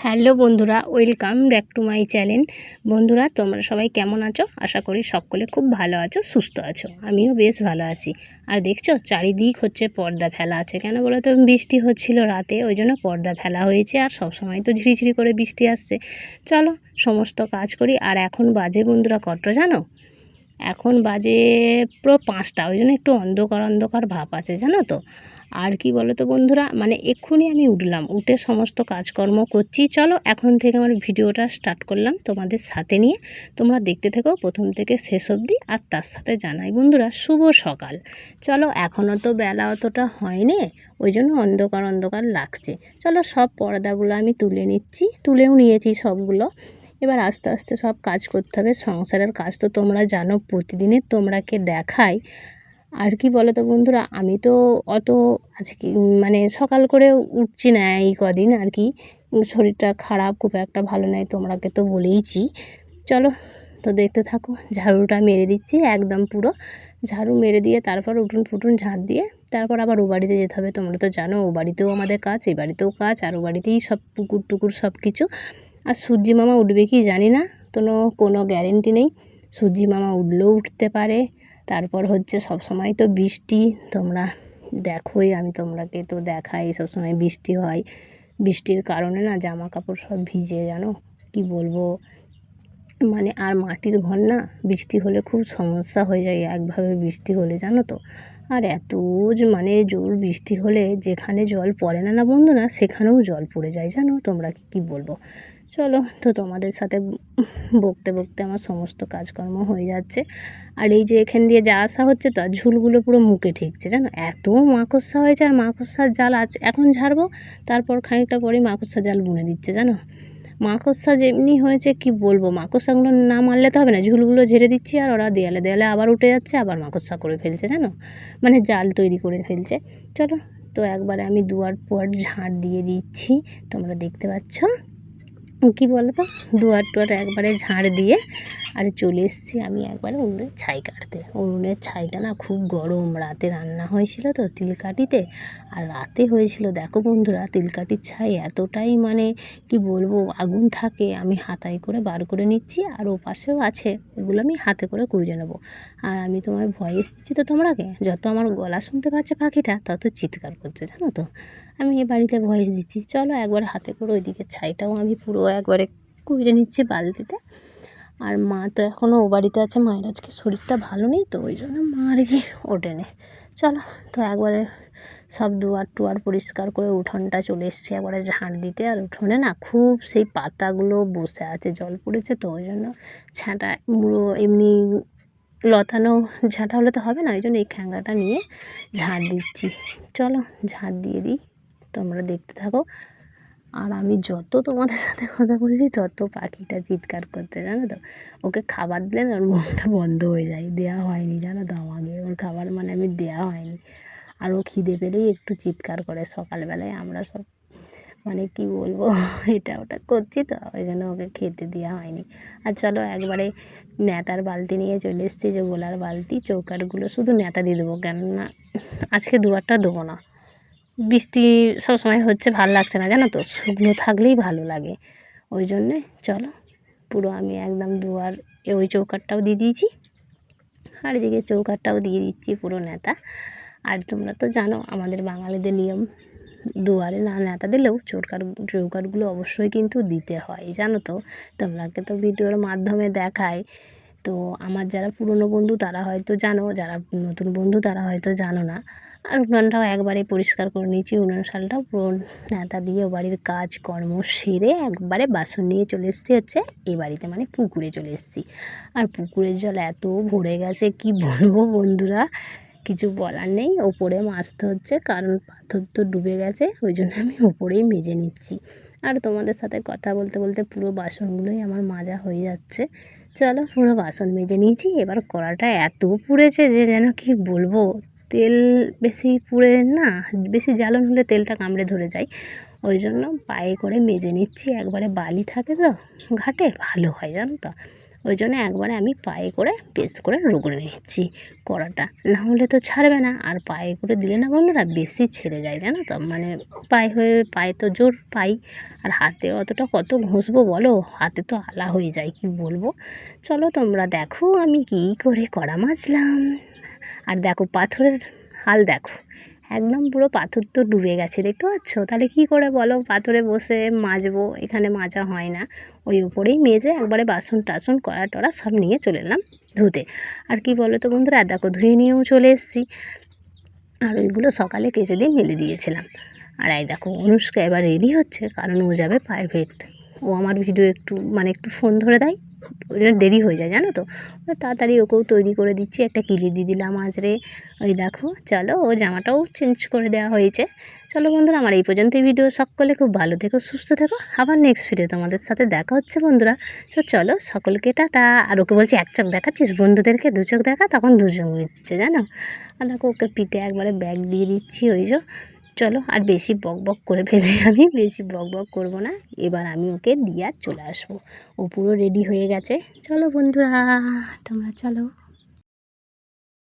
Hello বন্ধুরা, welcome back to my channel. বন্ধুরা, তোমরা সবাই কেমন আছো? আশা করি সকলে খুব ভালো আছো, সুস্থ আছো। আমিও বেশ ভালো আছি। আর দেখছো চারিদিক হচ্ছে পর্দা ফেলা আছে। কেন বলো তো? বৃষ্টি হচ্ছিল রাতে, ওই জন্য পর্দা ফেলা হয়েছে। আর সব সময় তো ঝিরিঝিরি করে বৃষ্টি আসছে। চলো সমস্ত কাজ করি। আর এখন বাজে বন্ধুরা কত জানো? এখন বাজে পুরো 5টা, ওই জন্য একটু অন্ধকার অন্ধকার ভাব আছে, জানো তো। আর কি বলো তো বন্ধুরা, মানে এক্ষুনি আমি উঠে সমস্ত কাজকর্ম করছি। চলো এখন থেকে আমার ভিডিওটা স্টার্ট করলাম তোমাদের সাথে নিয়ে। তোমরা দেখতে থেকো প্রথম থেকে শেষ অবধি। আর তার সাথে জানাই বন্ধুরা শুভ সকাল। চলো এখনও তো বেলা অতটা হয়নি, ওই জন্য অন্ধকার অন্ধকার লাগছে। চলো সব পর্দাগুলো আমি তুলেও নিয়েছি সবগুলো। এবার আস্তে আস্তে সব কাজ করতে হবে। সংসারের কাজ তো তোমরা জানো, প্রতিদিনের তোমরাকে দেখাই। আর কি বলো তো বন্ধুরা, আমি তো অত আজকে মানে সকাল করে উঠছি না এই কদিন। আর কি শরীরটা খারাপ, খুব একটা ভালো নয়, তোমরাকে তো বলেইছি। চলো তো দেখতে থাকো। ঝাড়ুটা মেরে দিচ্ছি একদম পুরো। ঝাড়ু মেরে দিয়ে তারপর উঠুন ফুটুন ঝাঁট দিয়ে তারপর আবার ও বাড়িতে যেতে হবে। তোমরা তো জানো ও বাড়িতেও আমাদের কাজ, এই বাড়িতেও কাজ, আর ও বাড়িতেই সব পুকুর টুকুর সব কিছু। আর সূর্যি মামা উঠবে কি জানি না, কোনো গ্যারেন্টি নেই। সূর্যি মামা উঠলেও উঠতে পারে। তারপর হচ্ছে সব সময় তো বৃষ্টি, তোমরা দেখোই, আমি তোমরাকে তো দেখাই সব সময় বৃষ্টি হয়। বৃষ্টির কারণে না জামা কাপড় সব ভিজে, জানো কি বলবো। মানে আর মাটির ঘর না, বৃষ্টি হলে খুব সমস্যা হয়ে যায় একভাবে বৃষ্টি হলে, জানো তো। আর এত মানে জোর বৃষ্টি হলে যেখানে জল পড়ে না বন্ধু না, সেখানেও জল পড়ে যায়, জানো। তোমরা কি বলবো। চলো তো তোমাদের সাথে বকতে বকতে আমার সমস্ত কাজকর্ম হয়ে যাচ্ছে। আর এই যে এখান দিয়ে যা আসা হচ্ছে তো, আর ঝুলগুলো পুরো মুখে ঠেকছে, জানো। এত মাকড়সা হয়েছে, আর মাকড়সার জাল আছে এখন ঝাড়বো, তারপর খানিকটা পরে মাকড়সার জাল বুনে দিচ্ছে, জানো। মাকড়সা যেমনি হয়েছে কি বলবো, মাকড়সাগুলো না মারলে তো হবে না। ঝুলগুলো ঝেড়ে দিচ্ছি আর ওরা দেয়ালে দেয়ালে আবার উঠে যাচ্ছে, আবার মাকড়সা করে ফেলছে, জানো। মানে জাল তৈরি করে ফেলছে। চলো তো একবারে আমি দুয়ার পুয়ার ঝাঁট দিয়ে দিচ্ছি, তোমরা দেখতে পাচ্ছ। কী বলো তো, দুয়ার টুয়ার একবারে ঝাড় দিয়ে আর চলে এসেছি আমি একবারে উনুনের ছাই কাটতে। উনুনের ছাইটা না খুব গরম, রাতে রান্না হয়েছিল তো তিলকাঠিতে। আর রাতে হয়েছিল, দেখো বন্ধুরা, তিলকাঠির ছাই এতটাই মানে কি বলবো আগুন থাকে। আমি হাতায় করে বার করে নিচ্ছি, আর ও পাশেও আছে, ওইগুলো আমি হাতে করে কুড়িয়ে নেবো। আর আমি তোমার ভয়েস দিচ্ছি তো তোমরাকে, যত আমার গলা শুনতে পাচ্ছে পাখিটা তত চিৎকার করছে, জানো তো। আমি এ বাড়িতে ভয়েস দিচ্ছি। চলো একবার হাতে করে ওইদিকে ছাইটাও আমি পুরো একবারে কুড়িয়ে নিচ্ছি বালতিতে। আর মা তো এখনও ও বাড়িতে আছে, মায়ের আজকে শরীরটা ভালো নেই তো, ওই জন্য মা আর কি ওঠেনি। চলো তো একবারে সব দুয়ার টুয়ার পরিষ্কার করে উঠোনটা চলে এসছে একবারে ঝাঁট দিতে। আর উঠোনে না খুব সেই পাতাগুলো বসে আছে, জল পড়েছে তো, ওই জন্য ছাঁটা মুড়ো এমনি লতানো ঝাঁটা হলে তো হবে না, ওই জন্য এই খ্যাংরাটা নিয়ে ঝাঁট দিচ্ছি। চলো ঝাঁট দিয়ে দিই, তোমরা দেখতে থাকো। আর আমি যত তোমাদের সাথে কথা বলছি তত পাখিটা চিৎকার করছে, জানো তো। ওকে খাবার দিলে না ওর মুখটা বন্ধ হয়ে যায়, দেওয়া হয়নি, জানো তো। আমাকে ওর খাবার মানে আমি দেওয়া হয়নি। আর ও খিদে পেলেই একটু চিৎকার করে। সকালবেলায় আমরা সব মানে কি বলবো এটা ওটা করছি তো, ওই জন্য ওকে খেতে দেওয়া হয়নি। আর চলো একবারে ন্যাতার বালতি নিয়ে চলে এসেছি, যে গোলার বালতি। চৌকাঠগুলো শুধু ন্যাতা দিয়ে দেবো, কেননা আজকে দুয়ারটা দেবো না। বৃষ্টি সবসময় হচ্ছে, ভাল লাগছে না, জানো তো। শুকনো থাকলেই ভালো লাগে, ওই জন্যে। চলো পুরো আমি একদম দুয়ার ওই চৌকাঠটাও দিয়ে দিয়েছি, আর এদিকে চৌকাঠটাও দিয়ে দিচ্ছি পুরো ন্যাতা। আর তোমরা তো জানো আমাদের বাঙালিদের নিয়ম, দুয়ারে না ন্যাতা দিলেও চৌকাঠগুলো অবশ্যই কিন্তু দিতে হয়, জানো তো। তোমরাকে তো ভিডিওর মাধ্যমে দেখায়। তো আমার যারা পুরনো বন্ধু তারা হয়তো জানো, যারা নতুন বন্ধু তারা হয়তো জানো না। আর উনুনটাও একবারে পরিষ্কার করে নিয়েছি, উনুন শালটাও পুরো ন্যাতা দিয়ে ও বাড়ির কাজকর্ম সেরে একবারে বাসন নিয়ে চলে এসেছি হচ্ছে এ বাড়িতে, মানে পুকুরে চলে এসেছি। আর পুকুরের জল এত ভরে গেছে কি বলবো বন্ধুরা, কিছু বলার নেই। ওপরে মাজতে হচ্ছে, কারণ পাথর তো ডুবে গেছে, ওই জন্য আমি ওপরেই মেজে নিচ্ছি। আর তোমাদের সাথে কথা বলতে বলতে পুরো বাসনগুলোই আমার মাজা হয়ে যাচ্ছে। চলো পুরো বাসন মেজে নিয়েছি। এবার কড়াটা এত পুড়েছে যে যেন কি বলবো, তেল বেশি পুড়ে না, বেশি জ্বালন হলে তেলটা কামড়ে ধরে যায়, ওই জন্য পায়ে করে মেজে নিচ্ছি। একবারে বালি থাকে তো ঘাটে, ভালো হয়, জানো তো। ওই জন্য একবারে আমি পায়ে করে বেশ করে রগড়ে নিচ্ছি কড়াটা, না হলে তো ছাড়বে না। আর পায়ে করে দিলে না বন্ধুরা বেশি ছেড়ে যায়, জানো তো, মানে পায়ে তো জোর পাই, আর হাতে অতটা কত ঘষবো বলো, হাতে তো আলা হয়ে যায়, কি বলবো। চলো তোমরা দেখো আমি কী করে কড়া মাজলাম। আর দেখো পাথরের হাল দেখো, একদম পুরো পাথর তো ডুবে গেছে, দেখতে পাচ্ছ। তাহলে কি করে বলো, পাথরে বসে মাজবো, এখানে মাজা হয় না। ওই উপরেই মেজে একবারে বাসন টাসন কড়া টড়া সব নিয়ে চলে এলাম ধুতে। আর কি বলো তো বন্ধুরা, দেখো ধুয়ে নিয়েও চলে এসেছি। আর ওইগুলো সকালে কেচে দিয়ে মেলে দিয়েছিলাম। আর এই দেখো অনুষ্কা এবার রেডি হচ্ছে, কারণ ও যাবে প্রাইভেট। ও আমার ভিডিও একটু ফোন ধরে দেয়, ওই জন্য দেরি হয়ে যায়, জানো তো। তাড়াতাড়ি ওকেও তৈরি করে দিচ্ছি, একটা কিলি দিয়ে দিলাম আজরে। ওই দেখো, চলো ও জামাটাও চেঞ্জ করে দেওয়া হয়েছে। চলো বন্ধুরা, আমার এই পর্যন্তই ভিডিও। সকলে খুব ভালো থেকো, সুস্থ থেকো। আবার নেক্সট ভিডিও তোমাদের সাথে দেখা হচ্ছে বন্ধুরা। তো চলো সকলকে টাটা। আর ওকে বলছি এক চোখ দেখাচ্ছিস, বন্ধুদেরকে দু চোখ দেখা, তখন দু চোখ মিটছে, জানো। আর দেখো ওকে পিঠে একবারে ব্যাগ দিয়ে দিচ্ছি, ওই যে। চলো আর বেশি বক বক করে ফেলে, আমি বেশি বক বক করবো না। এবার আমি ওকে দিয়ে আর চলে আসবো। ও পুরো রেডি হয়ে গেছে। চলো বন্ধুরা, তোমরা চলো।